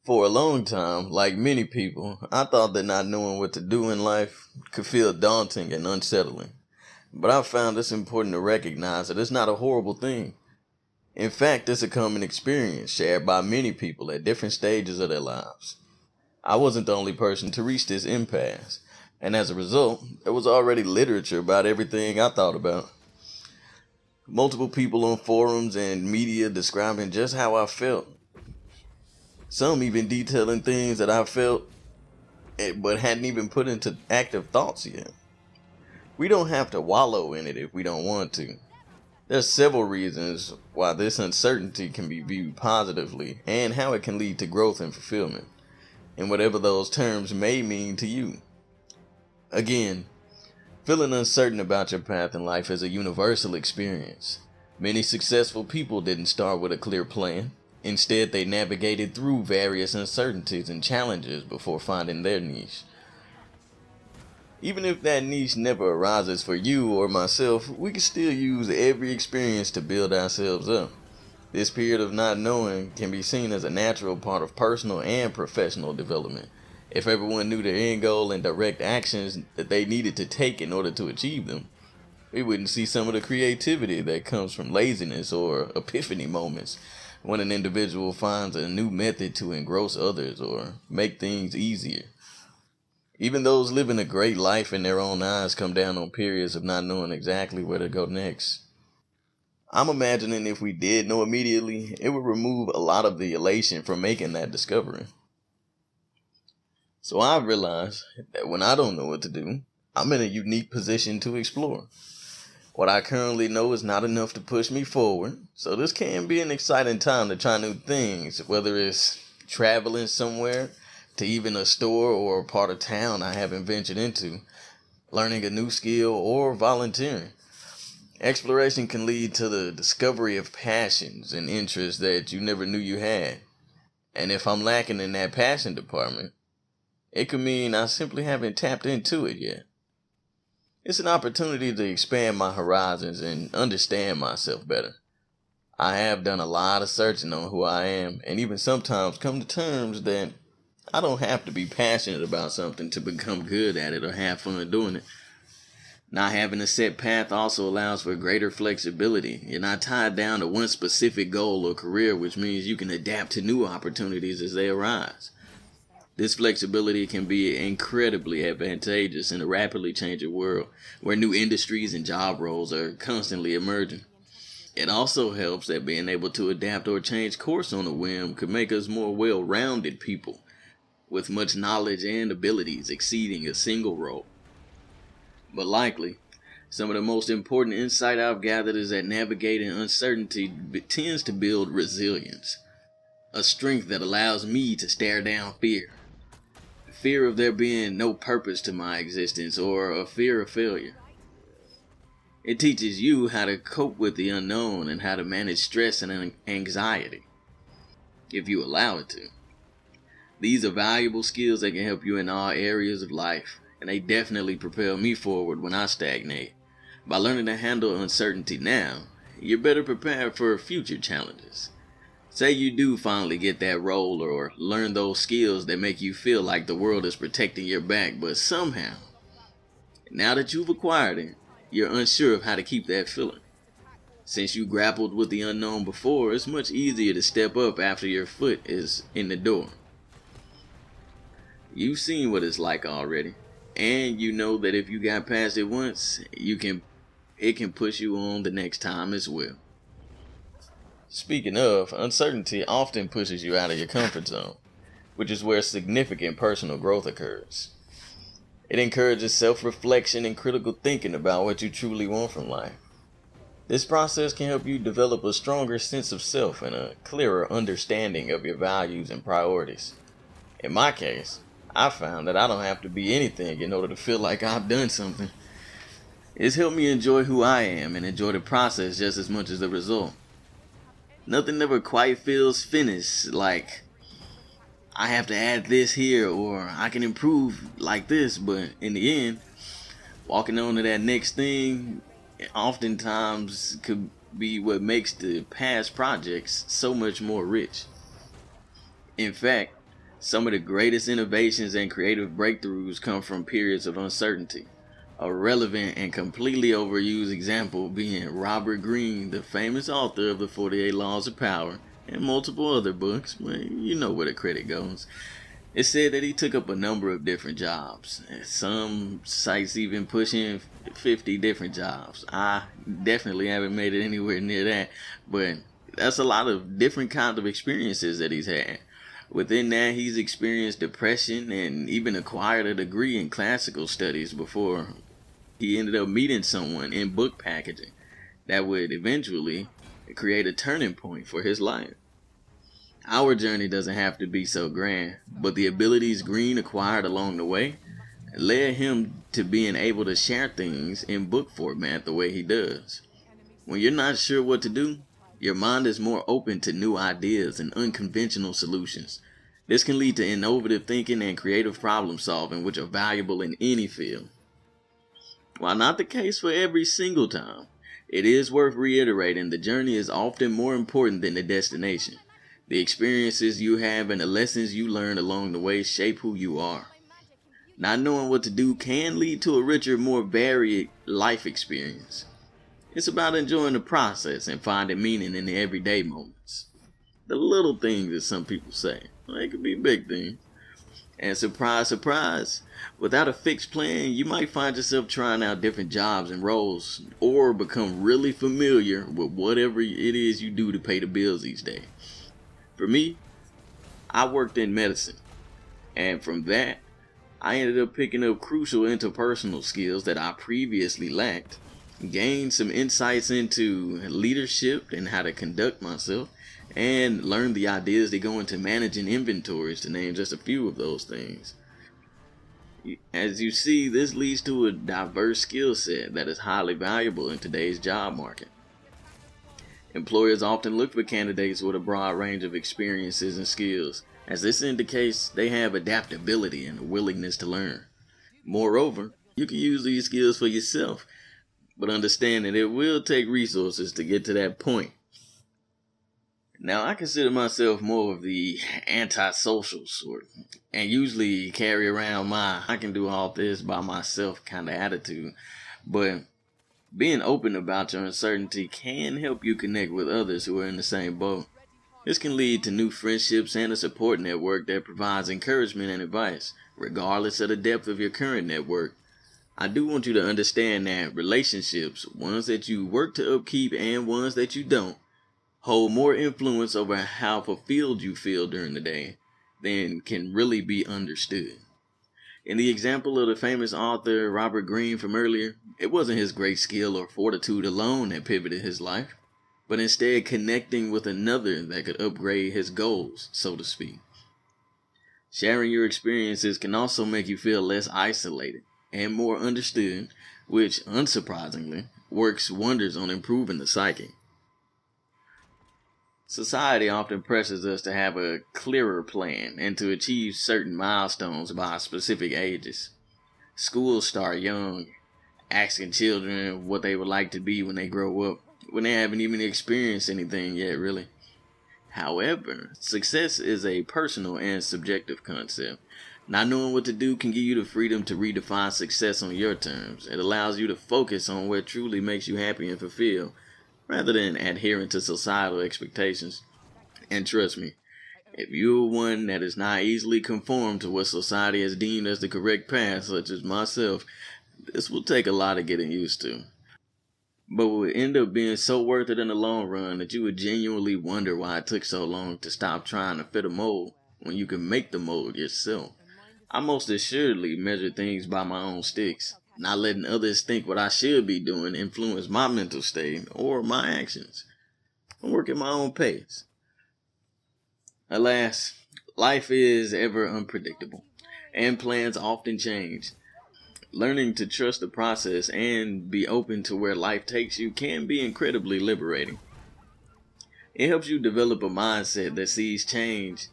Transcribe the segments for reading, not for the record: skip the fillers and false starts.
For a long time, like many people, I thought that not knowing what to do in life could feel daunting and unsettling. But I've found it's important to recognize that it's not a horrible thing. In fact, it's a common experience shared by many people at different stages of their lives. I wasn't the only person to reach this impasse, and as a result, there was already literature about everything I thought about. Multiple people on forums and media describing just how I felt. Some even detailing things that I felt but hadn't even put into active thoughts yet. We don't have to wallow in it if we don't want to. There's several reasons why this uncertainty can be viewed positively and how it can lead to growth and fulfillment, in whatever those terms may mean to you. Again, feeling uncertain about your path in life is a universal experience. Many successful people didn't start with a clear plan. Instead, they navigated through various uncertainties and challenges before finding their niche. Even if that niche never arises for you or myself, we can still use every experience to build ourselves up. This period of not knowing can be seen as a natural part of personal and professional development. If everyone knew their end goal and direct actions that they needed to take in order to achieve them, we wouldn't see some of the creativity that comes from laziness or epiphany moments when an individual finds a new method to engross others or make things easier. Even those living a great life in their own eyes come down on periods of not knowing exactly where to go next. I'm imagining if we did know immediately, it would remove a lot of the elation from making that discovery. So I've realized that when I don't know what to do, I'm in a unique position to explore. What I currently know is not enough to push me forward, so this can be an exciting time to try new things, whether it's traveling somewhere to even a store or a part of town I haven't ventured into, learning a new skill, or volunteering. Exploration can lead to the discovery of passions and interests that you never knew you had. And if I'm lacking in that passion department, it could mean I simply haven't tapped into it yet. It's an opportunity to expand my horizons and understand myself better. I have done a lot of searching on who I am and even sometimes come to terms that I don't have to be passionate about something to become good at it or have fun doing it. Not having a set path also allows for greater flexibility. You're not tied down to one specific goal or career, which means you can adapt to new opportunities as they arise. This flexibility can be incredibly advantageous in a rapidly changing world where new industries and job roles are constantly emerging. It also helps that being able to adapt or change course on a whim could make us more well-rounded people with much knowledge and abilities exceeding a single role. But likely, some of the most important insight I've gathered is that navigating uncertainty tends to build resilience, a strength that allows me to stare down fear. Fear of there being no purpose to my existence or a fear of failure. It teaches you how to cope with the unknown and how to manage stress and anxiety, if you allow it to. These are valuable skills that can help you in all areas of life, and they definitely propel me forward when I stagnate. By learning to handle uncertainty now, you're better prepared for future challenges. Say you do finally get that role or learn those skills that make you feel like the world is protecting your back, but somehow, now that you've acquired it, you're unsure of how to keep that feeling. Since you grappled with the unknown before, it's much easier to step up after your foot is in the door. You've seen what it's like already, and you know that if you got past it once, it can push you on the next time as well. Speaking of, uncertainty often pushes you out of your comfort zone, which is where significant personal growth occurs. It encourages self-reflection and critical thinking about what you truly want from life. This process can help you develop a stronger sense of self and a clearer understanding of your values and priorities. In my case, I found that I don't have to be anything in order to feel like I've done something. It's helped me enjoy who I am and enjoy the process just as much as the result. Nothing ever quite feels finished, like I have to add this here or I can improve like this, but in the end, walking on to that next thing oftentimes could be what makes the past projects so much more rich. In fact, Some of the greatest innovations and creative breakthroughs come from periods of uncertainty. A relevant and completely overused example being Robert Greene, the famous author of the 48 Laws of Power and multiple other books, but you know where the credit goes. It said that he took up a number of different jobs. Some sites even pushing 50 different jobs. I definitely haven't made it anywhere near that, but that's a lot of different kinds of experiences that he's had. Within that, he's experienced depression and even acquired a degree in classical studies before he ended up meeting someone in book packaging that would eventually create a turning point for his life. Our journey doesn't have to be so grand, but the abilities Greene acquired along the way led him to being able to share things in book format the way he does. When you're not sure what to do, your mind is more open to new ideas and unconventional solutions. This can lead to innovative thinking and creative problem solving, which are valuable in any field. While not the case for every single time, it is worth reiterating the journey is often more important than the destination. The experiences you have and the lessons you learn along the way shape who you are. Not knowing what to do can lead to a richer, more varied life experience. It's about enjoying the process and finding meaning in the everyday moments. The little things, as some people say. They could be big things. And surprise, surprise, without a fixed plan, you might find yourself trying out different jobs and roles, or become really familiar with whatever it is you do to pay the bills each day. For me, I worked in medicine, and from that, I ended up picking up crucial interpersonal skills that I previously lacked, gained some insights into leadership and how to conduct myself, and learned the ideas that go into managing inventories, to name just a few of those things. As you see, this leads to a diverse skill set that is highly valuable in today's job market. Employers often look for candidates with a broad range of experiences and skills, as this indicates they have adaptability and a willingness to learn. Moreover, you can use these skills for yourself, but understand that it will take resources to get to that point. Now, I consider myself more of the antisocial sort, and usually carry around my I can do all this by myself kind of attitude, but being open about your uncertainty can help you connect with others who are in the same boat. This can lead to new friendships and a support network that provides encouragement and advice, regardless of the depth of your current network. I do want you to understand that relationships, ones that you work to upkeep and ones that you don't, hold more influence over how fulfilled you feel during the day than can really be understood. In the example of the famous author Robert Greene from earlier, it wasn't his great skill or fortitude alone that pivoted his life, but instead connecting with another that could upgrade his goals, so to speak. Sharing your experiences can also make you feel less isolated and more understood, which, unsurprisingly, works wonders on improving the psyche. Society often pressures us to have a clearer plan and to achieve certain milestones by specific ages. Schools start young, asking children what they would like to be when they grow up, when they haven't even experienced anything yet, really. However, success is a personal and subjective concept. Not knowing what to do can give you the freedom to redefine success on your terms. It allows you to focus on what truly makes you happy and fulfilled, rather than adhering to societal expectations. And trust me, if you're one that is not easily conformed to what society has deemed as the correct path, such as myself, this will take a lot of getting used to. But will end up being so worth it in the long run that you would genuinely wonder why it took so long to stop trying to fit a mold when you can make the mold yourself. I most assuredly measure things by my own sticks, not letting others think what I should be doing influence my mental state or my actions. I work at my own pace. Alas, life is ever unpredictable, and plans often change. Learning to trust the process and be open to where life takes you can be incredibly liberating. It helps you develop a mindset that sees change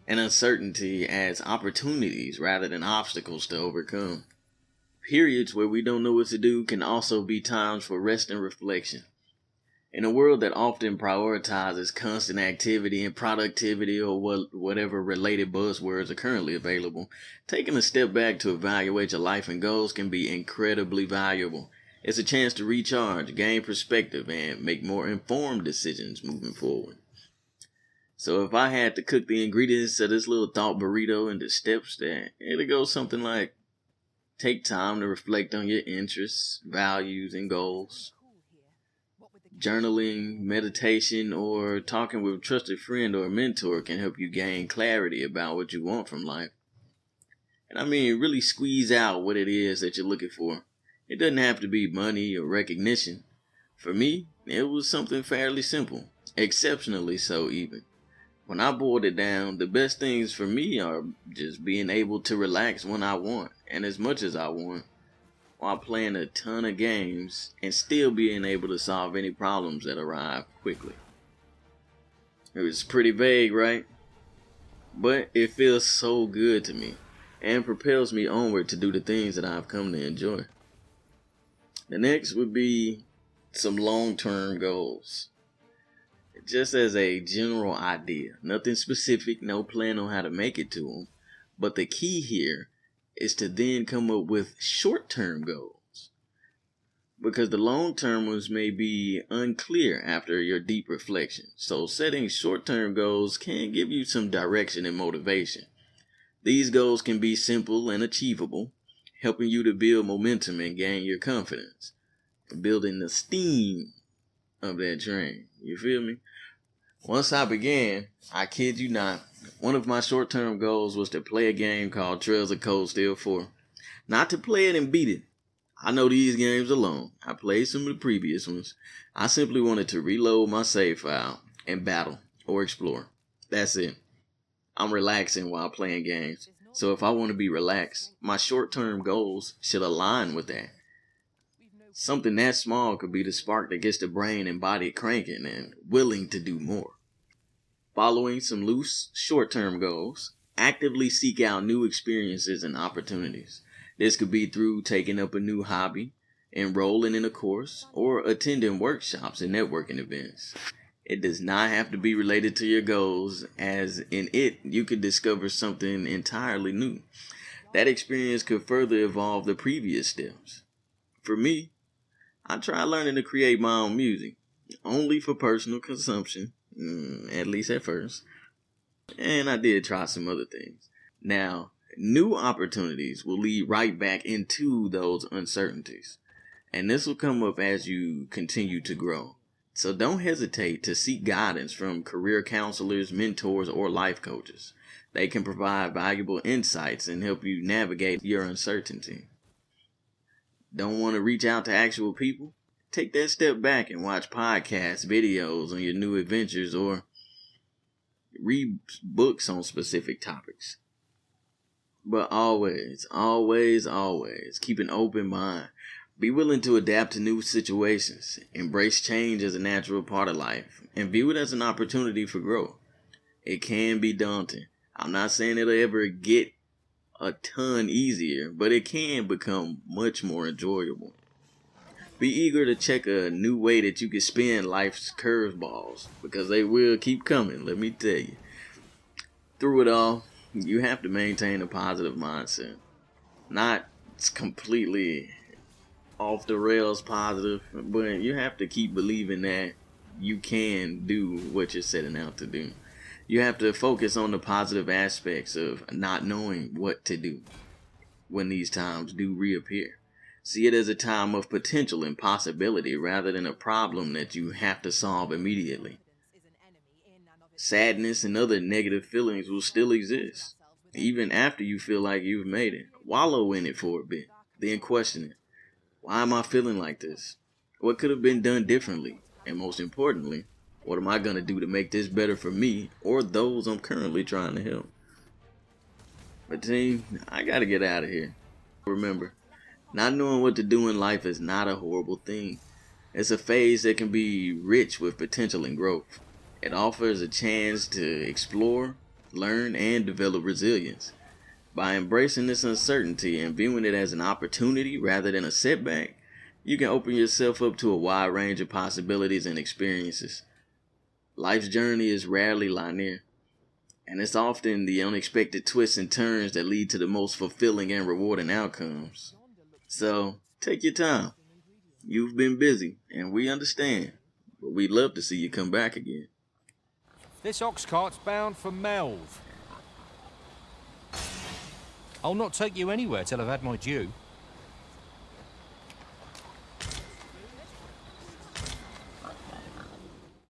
and uncertainty as opportunities rather than obstacles to overcome. Periods where we don't know what to do can also be times for rest and reflection. In a world that often prioritizes constant activity and productivity or whatever related buzzwords are currently available, taking a step back to evaluate your life and goals can be incredibly valuable. It's a chance to recharge, gain perspective, and make more informed decisions moving forward. So if I had to cook the ingredients of this little thought burrito into steps, then it'll go something like: take time to reflect on your interests, values, and goals. Journaling, meditation, or talking with a trusted friend or mentor can help you gain clarity about what you want from life. And I mean, really squeeze out what it is that you're looking for. It doesn't have to be money or recognition. For me, it was something fairly simple, exceptionally so even. When I boiled it down, the best things for me are just being able to relax when I want and as much as I want, while playing a ton of games and still being able to solve any problems that arrive quickly. It was pretty vague, right? But it feels so good to me and propels me onward to do the things that I've come to enjoy. The next would be some long-term goals. Just as a general idea, nothing specific, no plan on how to make it to them. But the key here is to then come up with short-term goals, because the long-term ones may be unclear after your deep reflection. So setting short-term goals can give you some direction and motivation. These goals can be simple and achievable, helping you to build momentum and gain your confidence, building the steam of that train. You feel me? Once I began, I kid you not, one of my short-term goals was to play a game called Trails of Cold Steel 4. Not to play it and beat it. I know these games alone. I played some of the previous ones. I simply wanted to reload my save file and battle or explore. That's it. I'm relaxing while playing games. So if I want to be relaxed, my short-term goals should align with that. Something that small could be the spark that gets the brain and body cranking and willing to do more. Following some loose, short-term goals, actively seek out new experiences and opportunities. This could be through taking up a new hobby, enrolling in a course, or attending workshops and networking events. It does not have to be related to your goals, as in it, you could discover something entirely new. That experience could further evolve the previous steps. For me, I tried learning to create my own music, only for personal consumption, at least at first. And I did try some other things. Now, new opportunities will lead right back into those uncertainties. And this will come up as you continue to grow. So don't hesitate to seek guidance from career counselors, mentors, or life coaches. They can provide valuable insights and help you navigate your uncertainty. Don't want to reach out to actual people? Take that step back and watch podcasts, videos on your new adventures, or read books on specific topics. But always, always, always keep an open mind. Be willing to adapt to new situations. Embrace change as a natural part of life, and view it as an opportunity for growth. It can be daunting. I'm not saying it'll ever get a ton easier, but it can become much more enjoyable. Be eager to check a new way that you can spin life's curveballs, because they will keep coming, let me tell you. Through it all, you have to maintain a positive mindset. Not completely off the rails positive, but you have to keep believing that you can do what you're setting out to do. You have to focus on the positive aspects of not knowing what to do when these times do reappear. See it as a time of potential and possibility rather than a problem that you have to solve immediately. Sadness and other negative feelings will still exist, even after you feel like you've made it. Wallow in it for a bit, then question it. Why am I feeling like this? What could have been done differently? And most importantly, what am I going to do to make this better for me or those I'm currently trying to help? But team, I got to get out of here. Remember, not knowing what to do in life is not a horrible thing. It's a phase that can be rich with potential and growth. It offers a chance to explore, learn, and develop resilience. By embracing this uncertainty and viewing it as an opportunity rather than a setback, you can open yourself up to a wide range of possibilities and experiences. Life's journey is rarely linear, and it's often the unexpected twists and turns that lead to the most fulfilling and rewarding outcomes. So, take your time. You've been busy, and we understand, but we'd love to see you come back again. This ox cart's bound for Melve. I'll not take you anywhere till I've had my due.